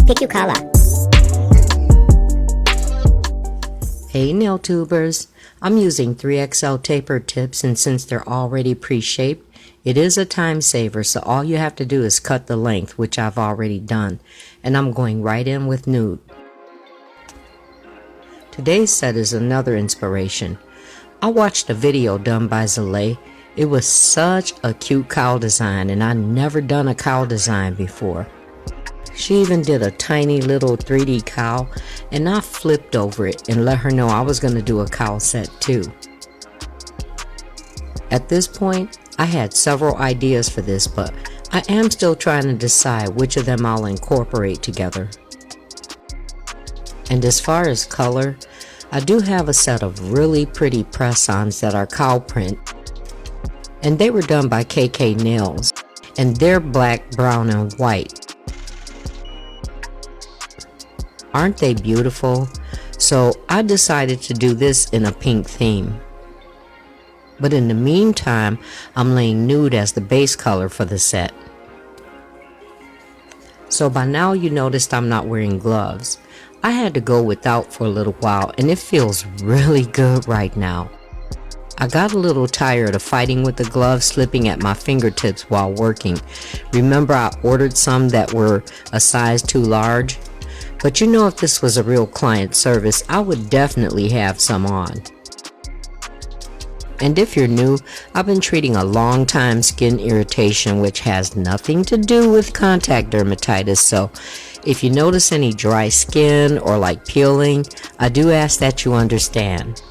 Pick your color. Hey NailTubers, I'm using 3XL tapered tips, and since they're already pre-shaped, it is a time saver, so all you have to do is cut the length, which I've already done, and I'm going right in with Nude. Today's set is another inspiration. I watched a video done by Zulay. It was such a cute cowl design, and I'd never done a cowl design before. She even did a tiny little 3D cowl, and I flipped over it and let her know I was going to do a cowl set too. At this point, I had several ideas for this, but I am still trying to decide which of them I'll incorporate together. And as far as color, I do have a set of really pretty press-ons that are cowl print, and they were done by KK Nails, and they're black, brown, and white. Aren't they beautiful? So I decided to do this in a pink theme. But in the meantime, I'm laying Nude as the base color for the set. So by now you noticed I'm not wearing gloves. I had to go without for a little while, and it feels really good right now. I got a little tired of fighting with the gloves slipping at my fingertips while working. Remember, I ordered some that were a size too large? But you know, if this was a real client service, I would definitely have some on. And if you're new, I've been treating a long time skin irritation, which has nothing to do with contact dermatitis, so if you notice any dry skin or like peeling, I do ask that you understand.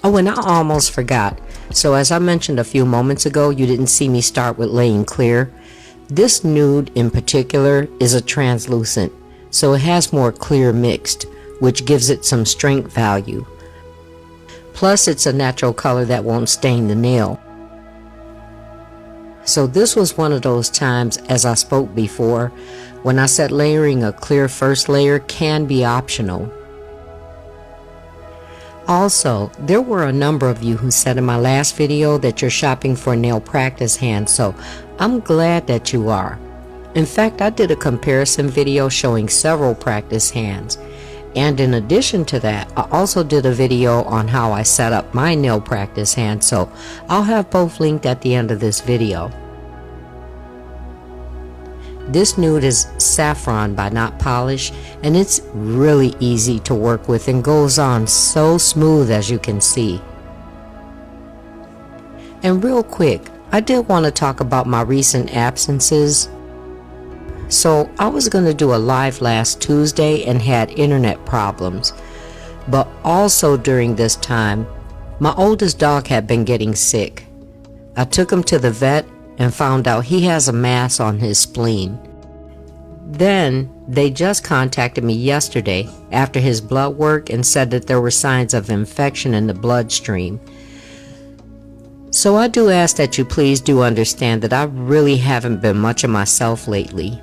Oh, and I almost forgot. So as I mentioned a few moments ago, you didn't see me start with laying clear. This Nude in particular is a translucent, so it has more clear mixed, which gives it some strength value. Plus it's a natural color that won't stain the nail. So this was one of those times, as I spoke before, when I said layering a clear first layer can be optional. Also, there were a number of you who said in my last video that you're shopping for nail practice hands, so I'm glad that you are. In fact, I did a comparison video showing several practice hands. And in addition to that, I also did a video on how I set up my nail practice hand, so I'll have both linked at the end of this video. This Nude is Saffrone by NotPolish, and it's really easy to work with and goes on so smooth, as you can see. And real quick, I did want to talk about my recent absences. So I was going to do a live last Tuesday and had internet problems, but also during this time my oldest dog had been getting sick. I took him to the vet and found out he has a mass on his spleen. Then they just contacted me yesterday after his blood work and said that there were signs of infection in the bloodstream. So I do ask that you please do understand that I really haven't been much of myself lately.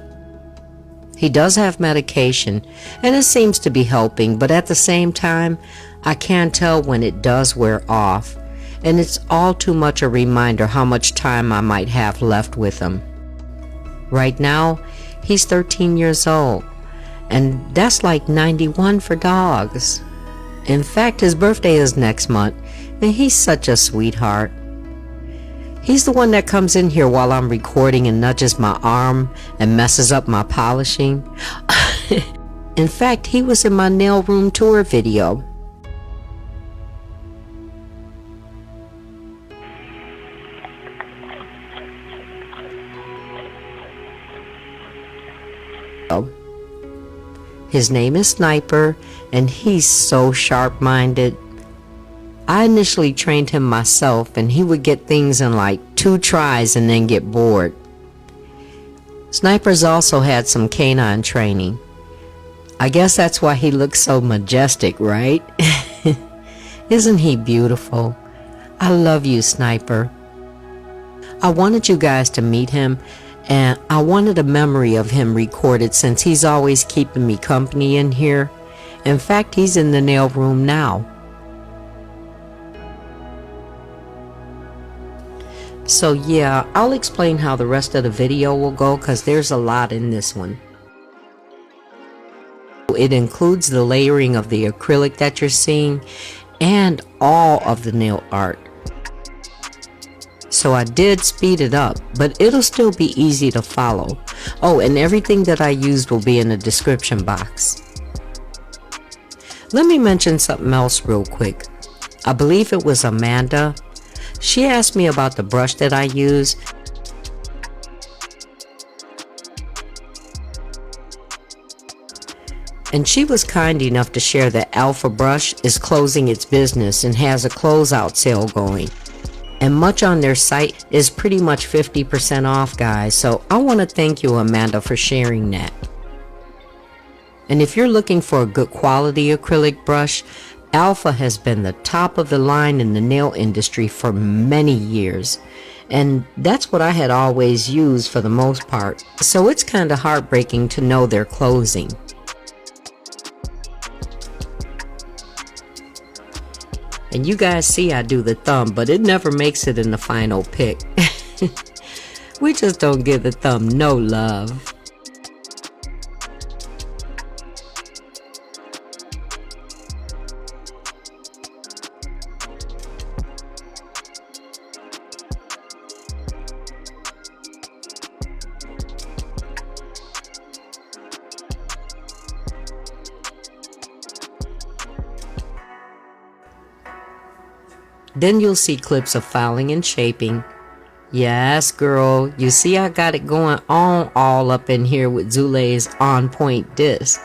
He does have medication, and it seems to be helping, but at the same time, I can tell when it does wear off, and it's all too much a reminder how much time I might have left with him. Right now, he's 13 years old, and that's like 91 for dogs. In fact, his birthday is next month, and he's such a sweetheart. He's the one that comes in here while I'm recording and nudges my arm and messes up my polishing. In fact, he was in my nail room tour video. His name is Sniper, and he's so sharp-minded. I initially trained him myself, and he would get things in like 2 tries and then get bored. Sniper's also had some canine training. I guess that's why he looks so majestic, right? Isn't he beautiful? I love you, Sniper. I wanted you guys to meet him, and I wanted a memory of him recorded since he's always keeping me company in here. In fact, he's in the nail room now. So yeah, I'll explain how the rest of the video will go because there's a lot in this one. It includes the layering of the acrylic that you're seeing and all of the nail art. So I did speed it up, but it'll still be easy to follow. Oh, and everything that I used will be in the description box. Let me mention something else real quick. I believe it was Amanda. She asked me about the brush that I use. And she was kind enough to share that Alpha Brush is closing its business and has a closeout sale going. And much on their site is pretty much 50% off, guys. So I want to thank you, Amanda, for sharing that. And if you're looking for a good quality acrylic brush, Alpha has been the top of the line in the nail industry for many years. And that's what I had always used for the most part. So it's kind of heartbreaking to know they're closing. And you guys see I do the thumb, but it never makes it in the final pick. We just don't give the thumb no love. Then you'll see clips of filing and shaping. Yes, girl, you see I got it going on all up in here with Zulay's on point disc.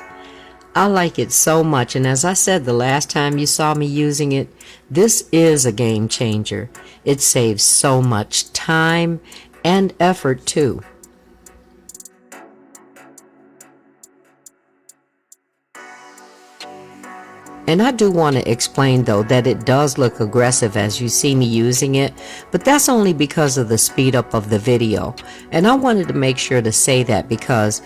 I like it so much, and as I said the last time you saw me using it, this is a game changer. It saves so much time and effort too. And I do want to explain though that it does look aggressive as you see me using it, but that's only because of the speed up of the video. And I wanted to make sure to say that because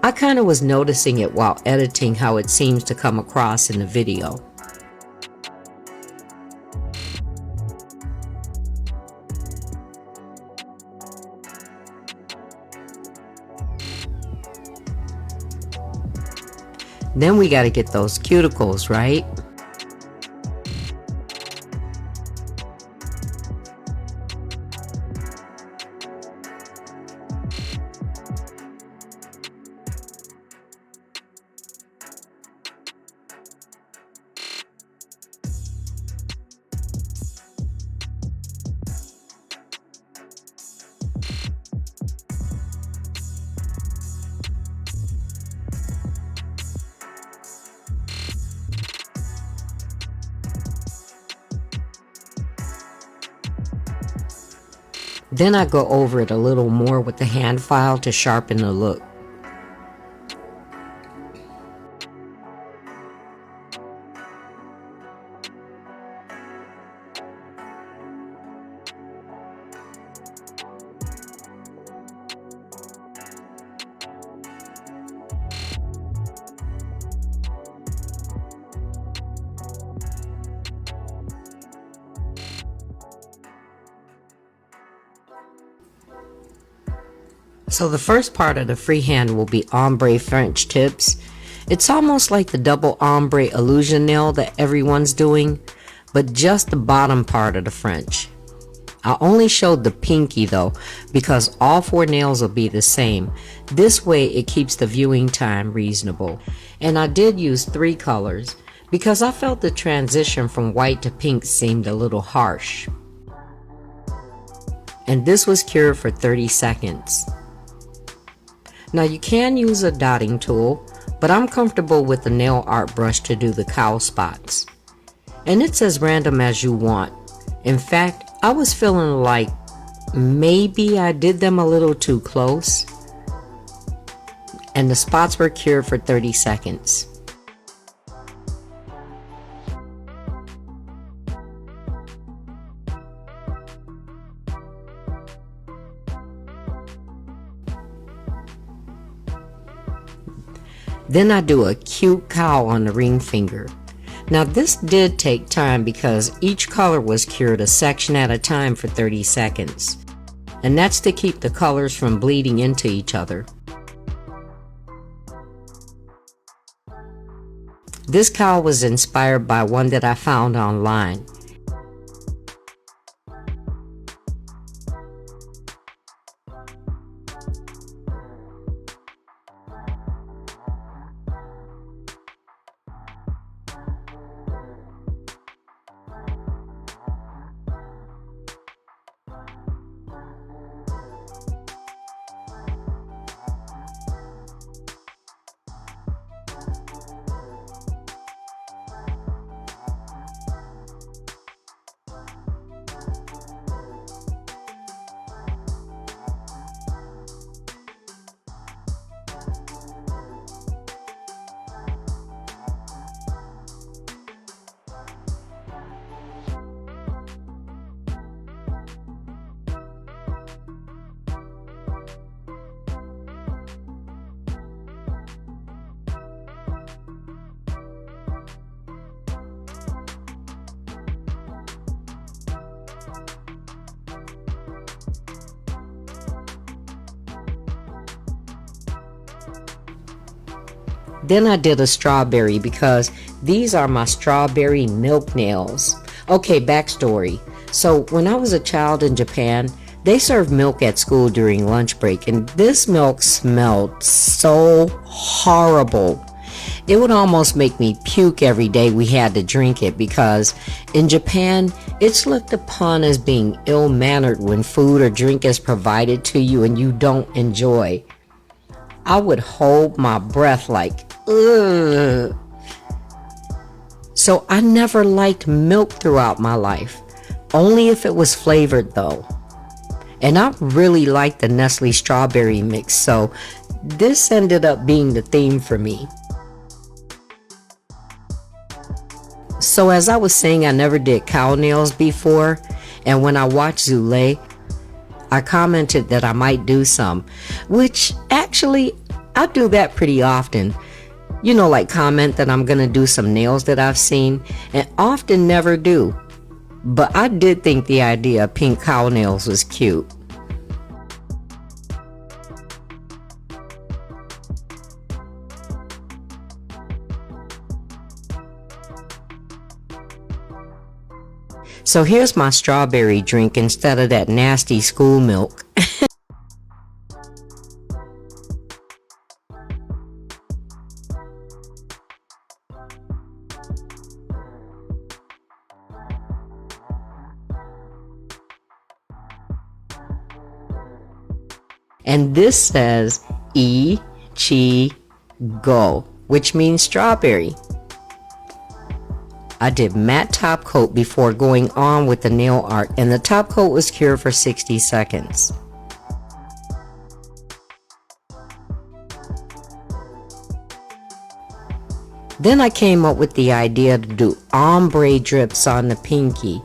I kind of was noticing it while editing how it seems to come across in the video. Then we got to get those cuticles, right? Then I go over it a little more with the hand file to sharpen the look. So the first part of the freehand will be Ombre French tips. It's almost like the double ombre illusion nail that everyone's doing, but just the bottom part of the French. I only showed the pinky though, because all four nails will be the same. This way it keeps the viewing time reasonable. And I did use 3 colors, because I felt the transition from white to pink seemed a little harsh. And this was cured for 30 seconds. Now you can use a dotting tool, but I'm comfortable with the nail art brush to do the cowl spots. And it's as random as you want. In fact, I was feeling like maybe I did them a little too close. And the spots were cured for 30 seconds. Then I do a cute cowl on the ring finger. Now this did take time because each color was cured a section at a time for 30 seconds. and that's to keep the colors from bleeding into each other. This cowl was inspired by one that I found online. Then I did a strawberry because these are my strawberry milk nails. Okay, backstory. So when I was a child in Japan, they served milk at school during lunch break, and this milk smelled so horrible. It would almost make me puke every day we had to drink it, because in Japan, it's looked upon as being ill-mannered when food or drink is provided to you and you don't enjoy. I would hold my breath like, ugh. So I never liked milk throughout my life, only if it was flavored though. And I really liked the Nestle strawberry mix, so this ended up being the theme for me. So as I was saying, I never did cow nails before, and when I watched Zulay, I commented that I might do some, which actually I do that pretty often. You know, like comment that I'm gonna do some nails that I've seen, and often never do. But I did think the idea of pink cow nails was cute. So here's my strawberry drink instead of that nasty school milk. And this says Ichigo, which means strawberry. I did matte top coat before going on with the nail art, and the top coat was cured for 60 seconds. Then I came up with the idea to do ombre drips on the pinky.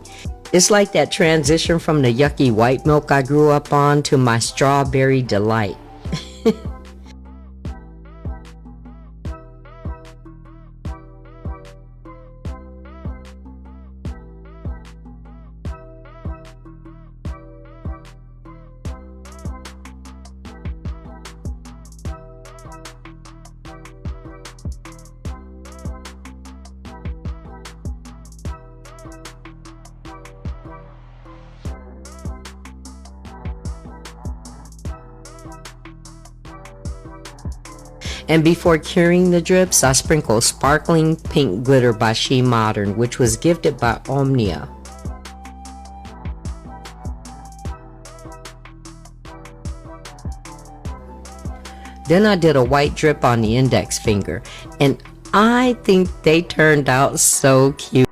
It's like that transition from the yucky white milk I grew up on to my strawberry delight. And before curing the drips, I sprinkled sparkling pink glitter by She Modern, which was gifted by Omnia. Then I did a white drip on the index finger, and I think they turned out so cute.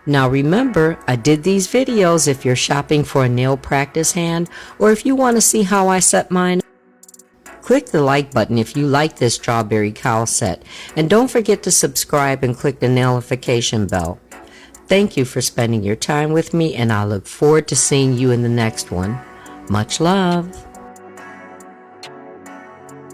Now remember, I did these videos if you're shopping for a nail practice hand, or if you want to see how I set mine. Click the like button if you like this strawberry cowl set, and don't forget to subscribe and click the notification bell. Thank you for spending your time with me, and I look forward to seeing you in the next one. Much love.